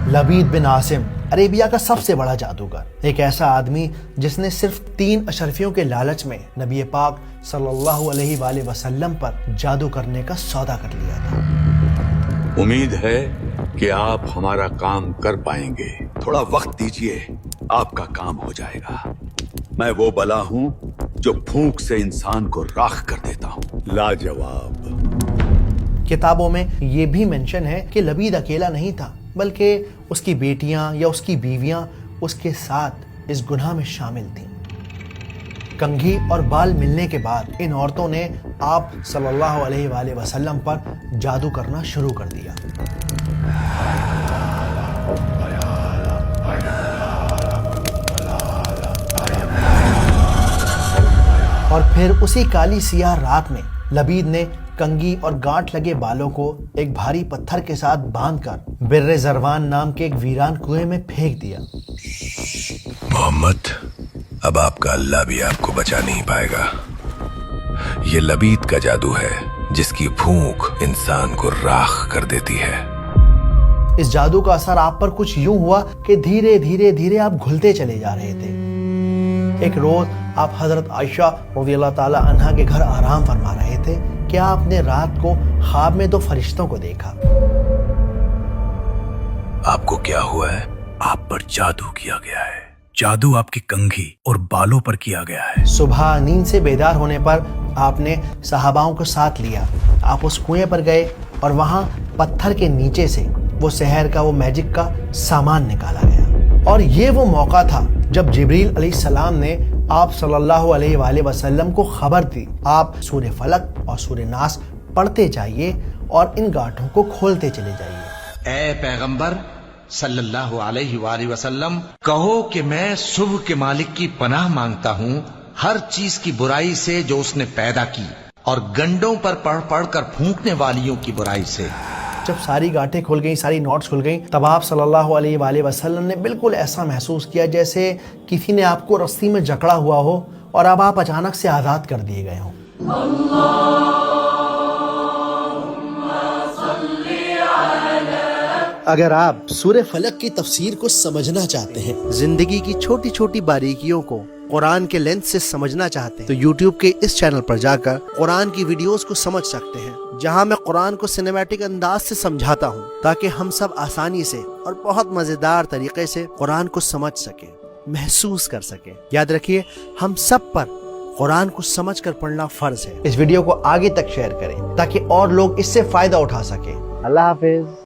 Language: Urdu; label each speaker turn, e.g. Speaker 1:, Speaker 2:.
Speaker 1: لبید بن عاصم عربیہ کا سب سے بڑا جادوگر، ایک ایسا آدمی جس نے صرف 3 اشرفیوں کے لالچ میں نبی پاک صلی اللہ علیہ وآلہ وسلم پر جادو کرنے کا سودا کر لیا تھا۔
Speaker 2: امید ہے کہ آپ ہمارا کام کر پائیں گے، تھوڑا وقت دیجئے، آپ کا کام ہو جائے گا۔ میں وہ بلا ہوں جو پھونک سے انسان کو راکھ کر دیتا ہوں، لاجواب۔
Speaker 1: کتابوں میں یہ بھی منشن ہے کہ لبید اکیلا نہیں تھا، بلکہ اس کی بیٹیاں یا اس کی بیویاں اس کے ساتھ اس گناہ میں شامل تھیں۔ کنگھی اور بال ملنے کے بعد ان عورتوں نے آپ صلی اللہ علیہ وآلہ وسلم پر جادو کرنا شروع کر دیا۔ اور پھر اسی کالی سیاہ رات میں لبید نے کنگھی اور گانٹھ لگے بالوں کو ایک بھاری پتھر کے ساتھ باندھ کر بر زروان نام کے ایک ویران کنویں میں پھینک دیا۔
Speaker 3: محمد، اب آپ کا اللہ بھی آپ کو بچا نہیں پائے گا۔ یہ لبید کا جادو ہے جس کی پھونک انسان کو راکھ کر دیتی ہے۔
Speaker 1: اس جادو کا اثر آپ پر کچھ یوں ہوا کہ دھیرے دھیرے دھیرے آپ گھلتے چلے جا رہے تھے۔ ایک روز آپ حضرت عائشہ رضی اللہ تعالی عنہا کے گھر آرام فرما رہے تھے کہ آپ نے رات کو خواب میں 2 فرشتوں کو دیکھا۔
Speaker 3: آپ کو کیا ہوا ہے؟ آپ پر جادو کیا گیا ہے۔ جادو آپ کی کنگھی اور بالوں پر کیا گیا ہے۔
Speaker 1: صبح نیند سے بیدار ہونے پر آپ نے صحاباؤں کو ساتھ لیا۔ آپ اس کنویں پر گئے اور وہاں پتھر کے نیچے سے وہ سحر کا، وہ میجک کا سامان نکالا گیا۔ اور یہ وہ موقع تھا جب جبریل علیہ السلام نے آپ صلی اللہ علیہ وآلہ وسلم کو خبر دی، آپ سورہ فلق اور سورہ ناس پڑھتے جائیے اور ان گانٹھوں کو کھولتے چلے جائیے۔
Speaker 4: اے پیغمبر صلی اللہ علیہ وآلہ وسلم، کہو کہ میں صبح کے مالک کی پناہ مانگتا ہوں ہر چیز کی برائی سے جو اس نے پیدا کی، اور گنڈوں پر پڑھ پڑھ کر پھونکنے والیوں کی برائی سے۔
Speaker 1: جب ساری گانٹیں کھل گئیں، ساری نوٹس کھل گئیں، تب آپ صلی اللہ علیہ وآلہ وسلم نے بالکل ایسا محسوس کیا جیسے کسی نے آپ کو رسی میں جکڑا ہوا ہو اور اب آپ اچانک سے آزاد کر دیے گئے ہوں۔ اگر آپ سورہ فلق کی تفسیر کو سمجھنا چاہتے ہیں، زندگی کی چھوٹی چھوٹی باریکیوں کو قرآن کے لینس سے سمجھنا چاہتے ہیں، تو یوٹیوب کے اس چینل پر جا کر قرآن کی ویڈیوز کو سمجھ سکتے ہیں، جہاں میں قرآن کو سینیمیٹک انداز سے سمجھاتا ہوں تاکہ ہم سب آسانی سے اور بہت مزیدار طریقے سے قرآن کو سمجھ سکیں، محسوس کر سکیں۔ یاد رکھیے، ہم سب پر قرآن کو سمجھ کر پڑھنا فرض ہے۔ اس ویڈیو کو آگے تک شیئر کریں تاکہ اور لوگ اس سے فائدہ اٹھا سکیں۔ اللہ حافظ۔